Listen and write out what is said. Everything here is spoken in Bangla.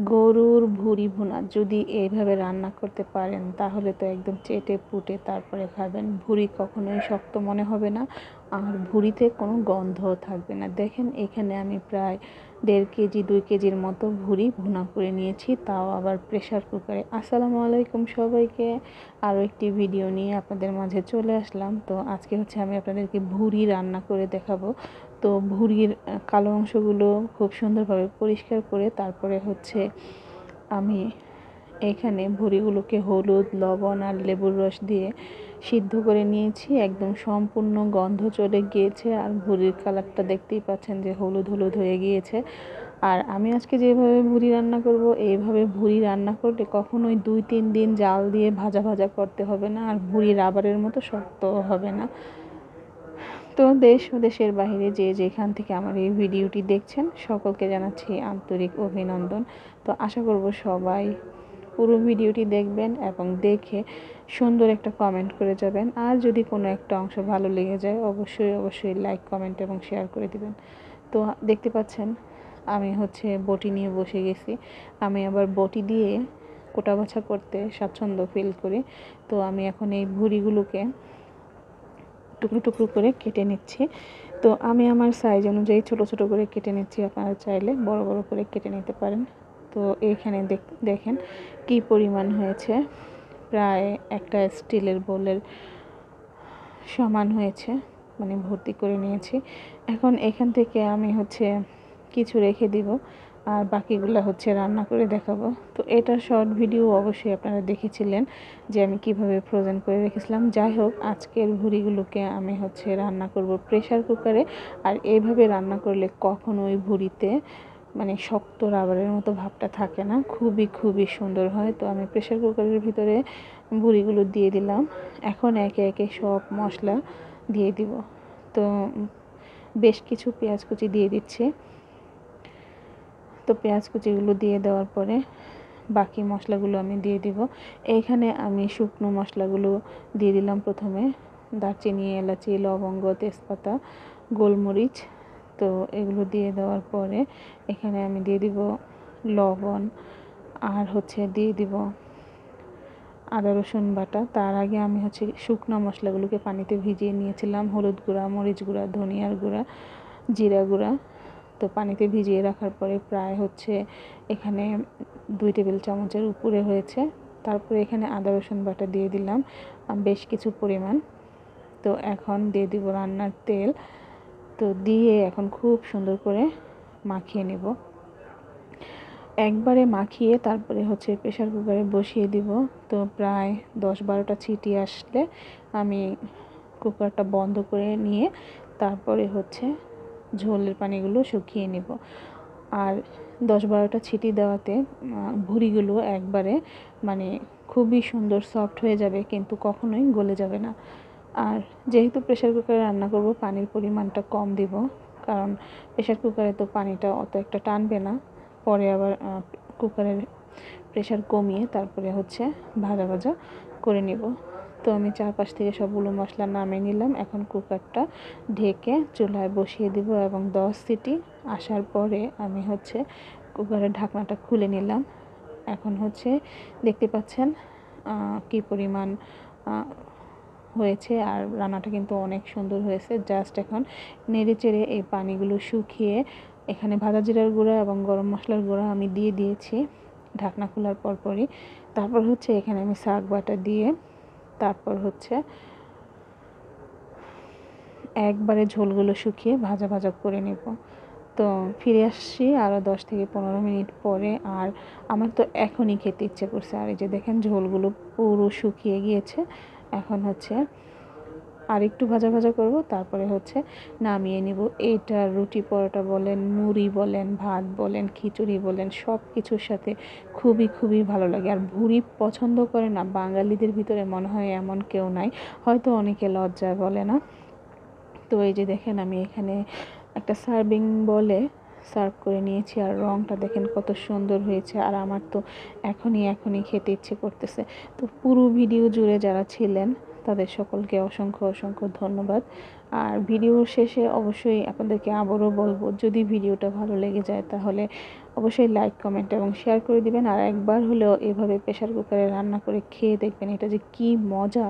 গরুর ভুঁড়ি ভুনা যদি এইভাবে রান্না করতে পারেন তাহলে তো একদম চেটে পুটে তারপরে খাবেন। ভুঁড়ি কখনোই শক্ত মনে হবে না, আর ভুঁড়িতে কোনো গন্ধও থাকবে না। দেখেন এখানে আমি প্রায় 1.5 কেজি 2 কেজির মতো ভুঁড়ি ভুনা করে নিয়েছি, তাও আবার প্রেশার কুকারে। আসসালামু আলাইকুম সবাইকে, আরও একটি ভিডিও নিয়ে আপনাদের মাঝে চলে আসলাম। তো আজকে হচ্ছে আমি আপনাদেরকে ভুঁড়ি রান্না করে দেখাবো। তো ভুঁড়ির কালো অংশগুলো খুব সুন্দরভাবে পরিষ্কার করে তারপরে হচ্ছে আমি এখানে ভুঁড়িগুলোকে হলুদ, লবণ আর লেবুর রস দিয়ে সিদ্ধ করে নিয়েছি। একদম সম্পূর্ণ গন্ধ চলে গিয়েছে, আর ভুঁড়ির কালারটা দেখতেই পাচ্ছেন যে হলুদ হলুদ হয়ে গিয়েছে। আর আমি আজকে যেভাবে ভুঁড়ি রান্না করব, এইভাবে ভুঁড়ি রান্না করলে কখনোই 2-3 দিন জাল দিয়ে ভাজা ভাজা করতে হবে না, আর ভুঁড়ি রাবারের মতো শক্ত হবে না। তো দেশ ও দেশের বাইরে যে যেখান থেকে আমার এই ভিডিওটি দেখছেন সকলকে জানাচ্ছি আন্তরিক অভিনন্দন। তো আশা করব সবাই পুরো ভিডিওটি দেখবেন এবং দেখে সুন্দর একটা কমেন্ট করে যাবেন। আর যদি কোনো একটা অংশ ভালো লেগে যায় অবশ্যই লাইক, কমেন্ট এবং শেয়ার করে দিবেন। তো দেখতে পাচ্ছেন আমি হচ্ছে বটি নিয়ে বসে গেছি। আমি আবার বটি দিয়ে কোটা বাছা করতে স্বাচ্ছন্দ্য ফিল করি। তো আমি এখন এই ভুঁড়িগুলোকে টুকরো টুকরো করে কেটে নিচ্ছি। তো আমি আমার সাইজ অনুযায়ী ছোট ছোট করে কেটে নিচ্ছি, আপনারা চাইলে বড় বড় করে কেটে নিতে পারেন। তো এখানে দেখেন কি পরিমাণ হয়েছে, প্রায় একটা স্টিলের বোলের সমান হয়েছে, মানে ভর্তি করে নিয়েছি। এখন এখান থেকে আমি হচ্ছে কিছু রেখে দিব, আর বাকিগুলো হচ্ছে রান্না করে দেখাবো। তো এটার শর্ট ভিডিও অবশ্যই আপনারা দেখেছিলেন যে আমি কিভাবে ফ্রোজেন করে রেখেছিলাম। যাই হোক, আজকের ভুঁড়িগুলোকে আমি হচ্ছে রান্না করব প্রেশার কুকারে। আর এইভাবে রান্না করলে কখনোই ভুঁড়িতে মানে শক্ত রাবারের মতো ভাবটা থাকে না, খুবই সুন্দর হয়। তো আমি প্রেশার কুকারের ভিতরে ভুঁড়িগুলো দিয়ে দিলাম। এখন একে একে সব মশলা দিয়ে দিব। তো বেশ কিছু পেঁয়াজ কুচি দিয়ে দিচ্ছি। তো পেঁয়াজ কুচিগুলো দিয়ে দেওয়ার পরে বাকি মশলাগুলো আমি দিয়ে দিব। এইখানে আমি শুকনো মশলাগুলো দিয়ে দিলাম প্রথমে, দারচিনি, এলাচি, লবঙ্গ, তেজপাতা, গোলমরিচ। তো এগুলো দিয়ে দেওয়ার পরে এখানে আমি দিয়ে দিব লবণ, আর হচ্ছে দিয়ে দিব আদা রসুন বাটা। তার আগে আমি হচ্ছে শুকনো মশলাগুলোকে পানিতে ভিজিয়ে নিয়েছিলাম, হলুদ গুঁড়া, মরিচ গুঁড়া, ধনিয়ার গুঁড়া, জিরা গুঁড়া। তো পানিতে ভিজিয়ে রাখার পরে প্রায় হচ্ছে এখানে 2 টেবিল চামচের উপরে হয়েছে। তারপরে এখানে আদা রসুন বাটা দিয়ে দিলাম বেশ কিছু পরিমাণ। তো এখন দিয়ে দিব রান্নার তেল। তো দিয়ে এখন খুব সুন্দর করে মাখিয়ে নেব। একবারে মাখিয়ে তারপরে হচ্ছে প্রেশার কুকারে বসিয়ে দিব। তো প্রায় 10-12টা সিটি আসলে আমি কুকারটা বন্ধ করে নিয়ে তারপরে হচ্ছে ঝোলের পানিগুলো শুকিয়ে নেব। আর 10-12টা সিটি দেওয়াতে ভুঁড়িগুলো একবারে মানে খুবই সুন্দর সফট হয়ে যাবে, কিন্তু কখনোই গলে যাবে না। আর যেহেতু প্রেশার কুকারে রান্না করব, পানির পরিমাণটা কম দিব, কারণ প্রেশার কুকারে তো পানিটা অত একটা টানবে না। পরে আবার কুকারের প্রেশার কমিয়ে তারপরে হচ্ছে ভাজা ভাজা করে নেব। তো আমি চারপাশ থেকে সবগুলো মশলা নামিয়ে নিলাম। এখন কুকারটা ঢেকে চুলায় বসিয়ে দিব এবং 10 সিটি আসার পরে আমি হচ্ছে কুকারের ঢাকনাটা খুলে নিলাম। এখন হচ্ছে দেখতে পাচ্ছেন কি পরিমাণ হয়েছে, আর রান্নাটা কিন্তু অনেক সুন্দর হয়েছে। জাস্ট এখন নেড়ে চেড়ে এই পানিগুলো শুকিয়ে এখানে ভাজা জিরার গুঁড়া এবং গরম মশলার গুঁড়া আমি দিয়ে দিয়েছি ঢাকনা খোলার পরপরই। তারপর হচ্ছে এখানে আমি শাক বাটা দিয়ে তারপর হচ্ছে একবারে ঝোলগুলো শুকিয়ে ভাজা ভাজা করে নেব। তো ফিরে আসছি আরও 10 থেকে 15 মিনিট পরে। আর আমার তো এখনই খেতে ইচ্ছে করছে। আর এই যে দেখেন ঝোলগুলো পুরো শুকিয়ে গিয়েছে। এখন হচ্ছে আর একটু ভাজা ভাজা করব, তারপরে হচ্ছে নামিয়ে নিব। এটা রুটি, পরোটা বলেন, মুড়ি বলেন, ভাত বলেন, খিচুড়ি বলেন, সব কিছুর সাথে খুবই ভালো লাগে। আর ভুঁড়ি পছন্দ করে না বাঙালিদের ভিতরে মনে হয় এমন কেউ নাই, হয়তো অনেকে লজ্জায় বলে না। তো এই যে দেখেন আমি এখানে একটা সার্ভিং বলে সার্ভ করে নিয়েছি, আর রঙটা দেখেন কত সুন্দর হয়েছে। আর আমার তো এখনই খেতে ইচ্ছে করতেছে। তো পুরো ভিডিও জুড়ে যারা ছিলেন তাদের সকলকে অসংখ্য অসংখ্য ধন্যবাদ। আর ভিডিওর শেষে অবশ্যই আপনাদেরকে আবারও বলবো, যদি ভিডিওটা ভালো লেগে যায় তাহলে অবশ্যই লাইক, কমেন্ট এবং শেয়ার করে দিবেন। আর একবার হলেও এভাবে প্রেশার কুকারে রান্না করে খেয়ে দেখবেন, এটা যে কী মজা।